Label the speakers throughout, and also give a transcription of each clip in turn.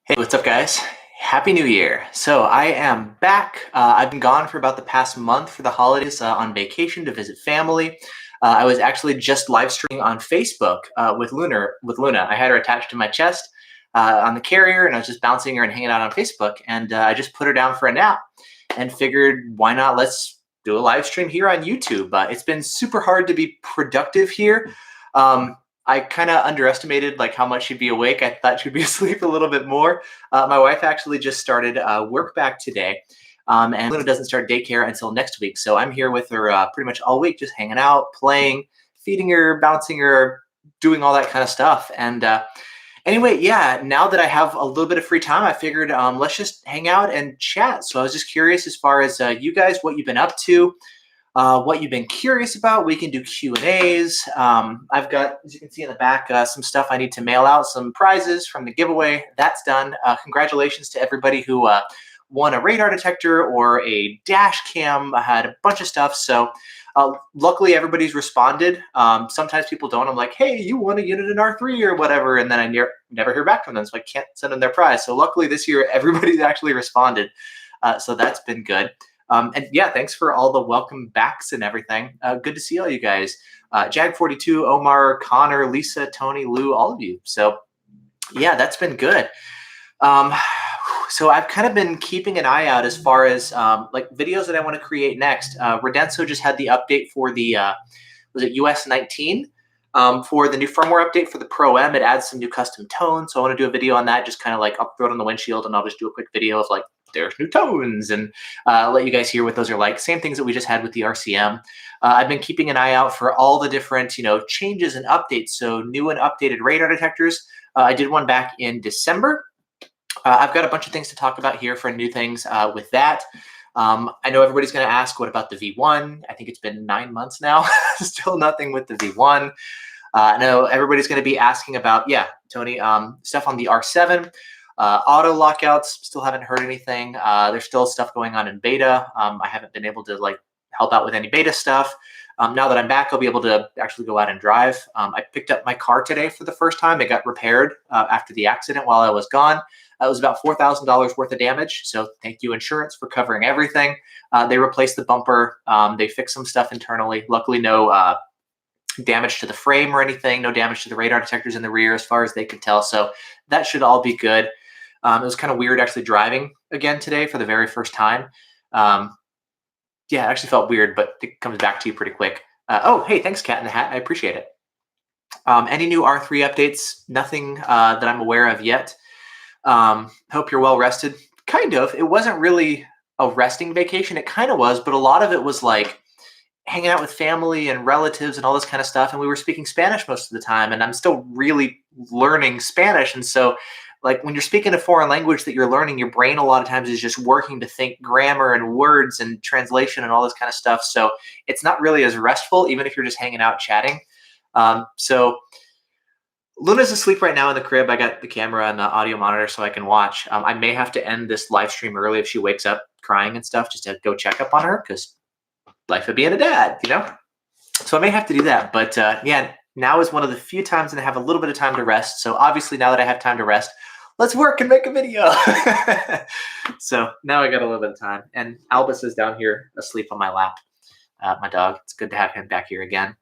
Speaker 1: Hey, what's up, guys? Happy New Year. So I am back. I've been gone for about the past month for the holidays on vacation to visit family. I was actually just live streaming on Facebook with Luna. I had her attached to my chest on the carrier, and I was just bouncing her and hanging out on Facebook. And I just put her down for a nap and figured, why not? Let's do a live stream here on YouTube. It's been super hard to be productive here. I kind of underestimated like how much she'd be awake. I thought she'd be asleep a little bit more. My wife actually just started work back today, and Luna doesn't start daycare until next week. So I'm here with her pretty much all week, just hanging out, playing, feeding her, bouncing her, doing all that kind of stuff. And anyway, yeah, now that I have a little bit of free time, I figured let's just hang out and chat. So I was just curious as far as you guys, what you've been up to. What you've been curious about. We can do Q&As. I've got, as you can see in the back, some stuff I need to mail out, some prizes from the giveaway. That's done. Congratulations to everybody who won a radar detector or a dash cam. I had a bunch of stuff. So luckily everybody's responded. Sometimes people don't. I'm like, hey, you won a unit in R3 or whatever. And then I never hear back from them. So I can't send them their prize. So luckily this year, everybody's actually responded. So that's been good. And yeah, thanks for all the welcome backs and everything. Good to see all you guys. Jag42, Omar, Connor, Lisa, Tony, Lou, all of you. So yeah, that's been good. So I've kind of been keeping an eye out as far as like videos that I want to create next. Redenso just had the update for the, was it US 19? For the new firmware update for the Pro M, it adds some new custom tones. So I want to do a video on that, just kind of like I'll throw it on the windshield and I'll just do a quick video of like, there's new tones and let you guys hear what those are like. Same things that we just had with the RCM. I've been keeping an eye out for all the different, changes and updates. So new and updated radar detectors. I did one back in December. I've got a bunch of things to talk about here for new things with that. I know everybody's going to ask, what about the V1? I think it's been 9 months now. Still nothing with the V1. I know everybody's going to be asking about, yeah, Tony, stuff on the R7. Auto lockouts, still haven't heard anything. There's still stuff going on in beta. I haven't been able to like help out with any beta stuff. Now that I'm back, I'll be able to actually go out and drive. I picked up my car today for the first time. It got repaired after the accident while I was gone. It was about $4,000 worth of damage. So thank you, insurance, for covering everything. They replaced the bumper. They fixed some stuff internally. Luckily, no damage to the frame or anything. No damage to the radar detectors in the rear as far as they could tell. So that should all be good. It was kind of weird actually driving again today for the very first time. Yeah, it actually felt weird, but it comes back to you pretty quick. Oh, hey, thanks, Cat in the Hat. I appreciate it. Any new R3 updates? Nothing that I'm aware of yet. Hope you're well rested. Kind of. It wasn't really a resting vacation. It kind of was, but a lot of it was like hanging out with family and relatives and all this kind of stuff. And we were speaking Spanish most of the time, and I'm still really learning Spanish. And so like when you're speaking a foreign language that you're learning, your brain a lot of times is just working to think grammar and words and translation and all this kind of stuff. So it's not really as restful, even if you're just hanging out chatting. So Luna's asleep right now in the crib. I got the camera and the audio monitor so I can watch. I may have to end this live stream early if she wakes up crying and stuff, just to go check up on her, because life of being a dad, So I may have to do that. But yeah, now is one of the few times that I have a little bit of time to rest. So obviously now that I have time to rest, let's work and make a video. So now I got a little bit of time. And Albus is down here asleep on my lap, my dog. It's good to have him back here again.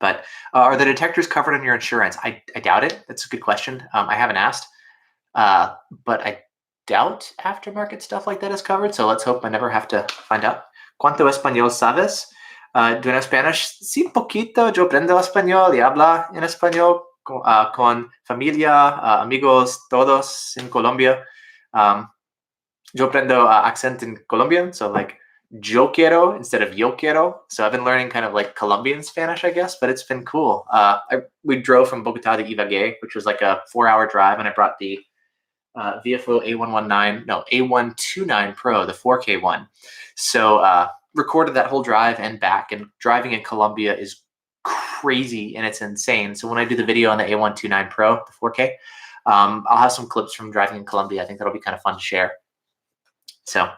Speaker 1: But are the detectors covered on your insurance? I doubt it. That's a good question. I haven't asked. But I doubt aftermarket stuff like that is covered. So let's hope I never have to find out. ¿Cuánto español sabes? Do you know Spanish? Sí, poquito. Yo aprendo español y habla en español con familia, amigos, todos en Colombia. Yo aprendo accent in Colombian, so like yo quiero instead of yo quiero. So I've been learning kind of like Colombian Spanish, I guess, but it's been cool. We drove from Bogota to Ibagué, which was like a 4-hour drive, and I brought the VFO A129 Pro, the 4K one. So recorded that whole drive and back, and driving in Colombia is crazy and it's insane. So when I do the video on the A129 Pro, the 4K, I'll have some clips from driving in Colombia. I think that'll be kind of fun to share. So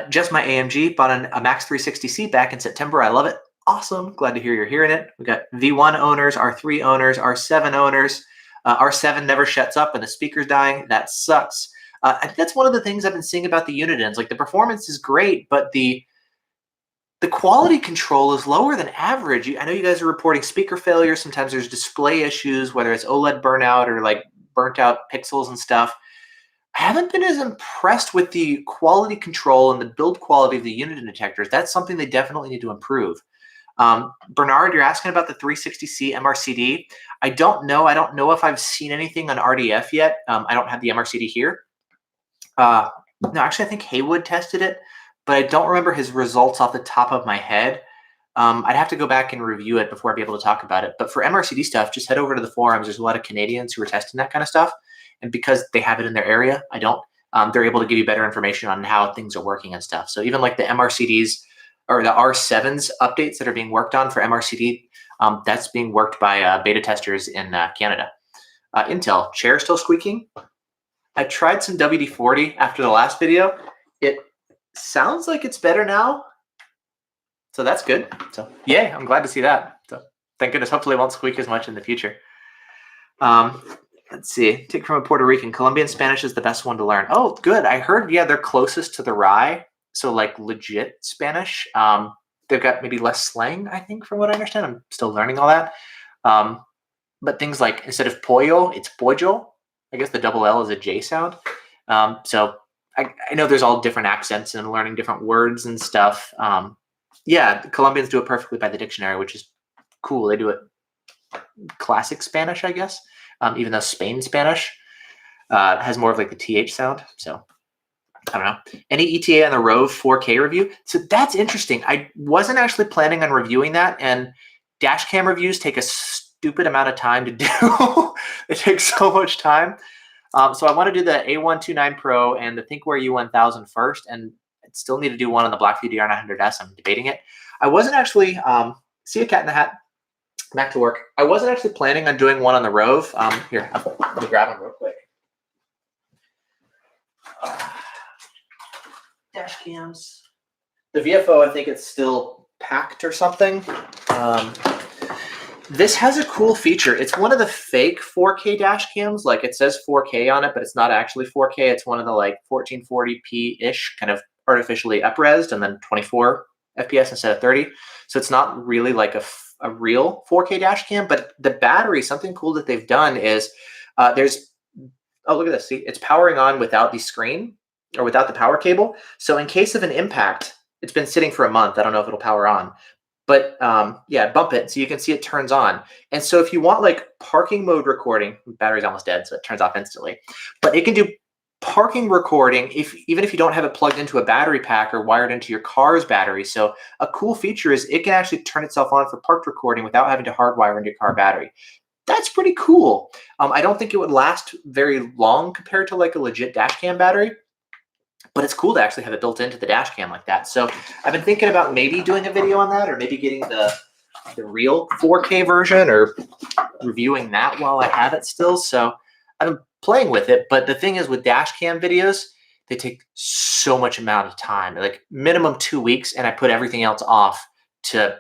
Speaker 1: just my AMG, bought a Max 360C back in September. I love it. Awesome. Glad to hear you're hearing it. We got V1 owners, R3 owners, R7 owners. R7 never shuts up and the speaker's dying. That sucks. I think that's one of the things I've been seeing about the unit ends. Like the performance is great, but the quality control is lower than average. I know you guys are reporting speaker failure. Sometimes there's display issues, whether it's OLED burnout or like burnt out pixels and stuff. I haven't been as impressed with the quality control and the build quality of the unit detectors. That's something they definitely need to improve. Bernard, you're asking about the 360C MRCD. I don't know. I don't know if I've seen anything on RDF yet. I don't have the MRCD here. No, actually, I think Haywood tested it, but I don't remember his results off the top of my head. I'd have to go back and review it before I'd be able to talk about it. But for MRCD stuff, just head over to the forums. There's a lot of Canadians who are testing that kind of stuff. And because they have it in their area, I don't, they're able to give you better information on how things are working and stuff. So even like the MRCDs or the R7s updates that are being worked on for MRCD, that's being worked by beta testers in Canada. Intel, chair still squeaking? I tried some WD-40 after the last video. It sounds like it's better now. So that's good. So yay, I'm glad to see that. So thank goodness, hopefully it won't squeak as much in the future. Let's see, take from a Puerto Rican. Colombian Spanish is the best one to learn. Oh, good. I heard, yeah, they're closest to the Rai. So like legit Spanish. They've got maybe less slang, I think, from what I understand. I'm still learning all that. But things like instead of pollo, it's pollo. I guess the double L is a J sound. So I know there's all different accents and learning different words and stuff. Yeah, the Colombians do it perfectly by the dictionary, which is cool. They do it classic Spanish, I guess, even though Spain Spanish has more of like the TH sound. So I don't know. Any ETA on the Rove 4K review? So that's interesting. I wasn't actually planning on reviewing that, and Dashcam reviews take a stupid amount of time to do. It takes so much time. So I want to do the A129 Pro and the ThinkWare U1000 first, and I still need to do one on the Blackview DR900S. I'm debating it. I wasn't actually, see a cat in the hat, back to work. I wasn't actually planning on doing one on the Rove. Here, let me grab them real quick. Dash cams. The VFO, I think it's still packed or something. This has a cool feature. It's one of the fake 4K dash cams. Like it says 4K on it, but it's not actually 4K. It's one of the like 1440p-ish, kind of artificially up-resed, and then 24 FPS instead of 30. So it's not really like a real 4K dash cam, but the battery, something cool that they've done is there's, oh, look at this. See, it's powering on without the screen or without the power cable. So in case of an impact, it's been sitting for a month. I don't know if it'll power on. But yeah, bump it so you can see it turns on. And so if you want like parking mode recording, battery's almost dead, so it turns off instantly. But it can do parking recording even if you don't have it plugged into a battery pack or wired into your car's battery. So a cool feature is it can actually turn itself on for parked recording without having to hardwire into your car battery. That's pretty cool. I don't think it would last very long compared to like a legit dash cam battery. But it's cool to actually have it built into the dash cam like that. So I've been thinking about maybe doing a video on that, or maybe getting the real 4K version or reviewing that while I have it still. So I'm playing with it. But the thing is with dash cam videos, they take so much amount of time, like minimum 2 weeks. And I put everything else off to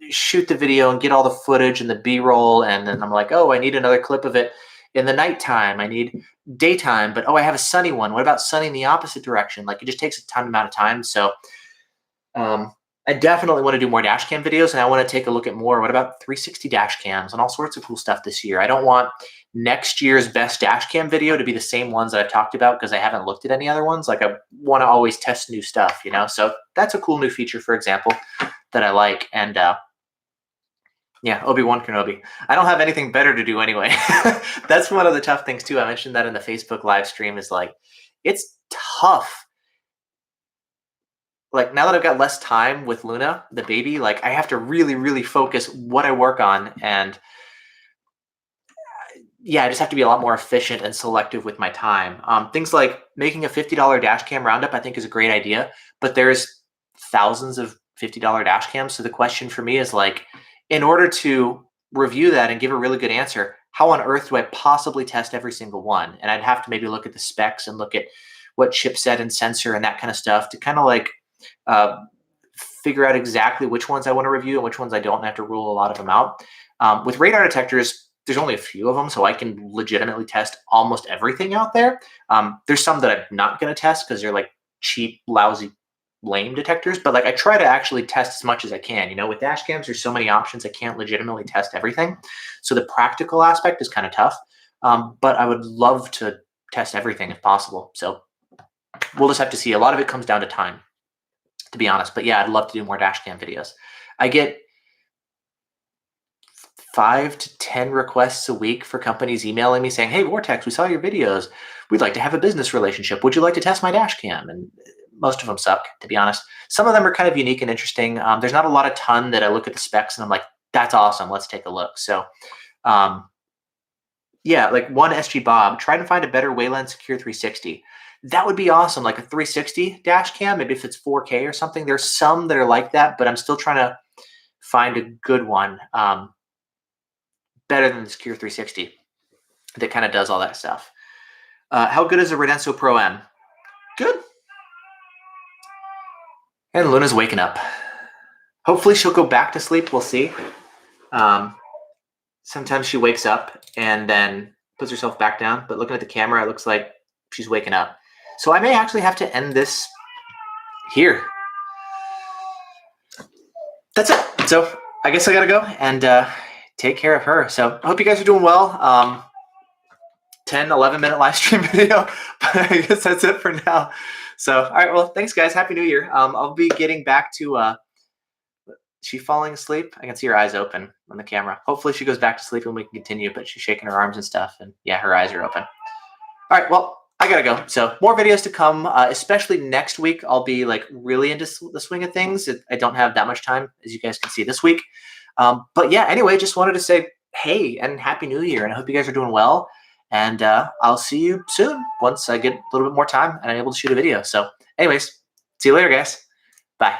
Speaker 1: shoot the video and get all the footage and the B-roll. And then I'm like, oh, I need another clip of it in the nighttime. I need daytime, but oh, I have a sunny one. What about sunny in the opposite direction? Like it just takes a ton amount of time. So I definitely want to do more dash cam videos, and I want to take a look at more. What about 360 dash cams and all sorts of cool stuff this year? I don't want next year's best dash cam video to be the same ones that I've talked about because I haven't looked at any other ones. Like I want to always test new stuff, you know? So that's a cool new feature, for example, that I like. And yeah, Obi-Wan Kenobi. I don't have anything better to do anyway. That's one of the tough things too. I mentioned that in the Facebook live stream is like, it's tough. Like now that I've got less time with Luna, the baby, like I have to really, really focus what I work on. And yeah, I just have to be a lot more efficient and selective with my time. Things like making a $50 dash cam roundup, I think is a great idea, but there's thousands of $50 dash cams. So the question for me is like, in order to review that and give a really good answer, how on earth do I possibly test every single one? And I'd have to maybe look at the specs and look at what chipset and sensor and that kind of stuff to kind of like figure out exactly which ones I want to review and which ones I don't, and have to rule a lot of them out. With radar detectors, there's only a few of them, so I can legitimately test almost everything out there. There's some that I'm not going to test because they're like cheap, lousy, lame detectors, but like I try to actually test as much as I can. With dash cams, there's so many options. I can't legitimately test everything. So the practical aspect is kind of tough. But I would love to test everything if possible. So we'll just have to see. A lot of it comes down to time, to be honest. But yeah, I'd love to do more dash cam videos. I get 5 to 10 requests a week for companies emailing me saying, "Hey, Vortex, we saw your videos. We'd like to have a business relationship. Would you like to test my dash cam?" And most of them suck, to be honest. Some of them are kind of unique and interesting. There's not a ton that I look at the specs and I'm like, that's awesome. Let's take a look. So yeah, like one SG Bob, try to find a better Wayland Secure 360. That would be awesome. Like a 360 dash cam, maybe if it's 4K or something. There's some that are like that, but I'm still trying to find a good one. Better than the Secure 360 that kind of does all that stuff. How good is a Redenso Pro M? Good. And Luna's waking up. Hopefully she'll go back to sleep. We'll see. Sometimes she wakes up and then puts herself back down. But looking at the camera, it looks like she's waking up. So I may actually have to end this here. That's it. So I guess I got to go and take care of her. So I hope you guys are doing well. 10, 11-minute live stream video, but I guess that's it for now. So, all right, well, thanks guys. Happy New Year. I'll be getting back to, is she falling asleep? I can see her eyes open on the camera. Hopefully she goes back to sleep and we can continue, but she's shaking her arms and stuff. And yeah, her eyes are open. All right, well, I gotta go. So more videos to come, especially next week. I'll be like really into the swing of things. I don't have that much time, as you guys can see this week. But yeah, anyway, just wanted to say, hey, and Happy New Year. And I hope you guys are doing well. And I'll see you soon once I get a little bit more time and I'm able to shoot a video. So anyways, see you later, guys. Bye.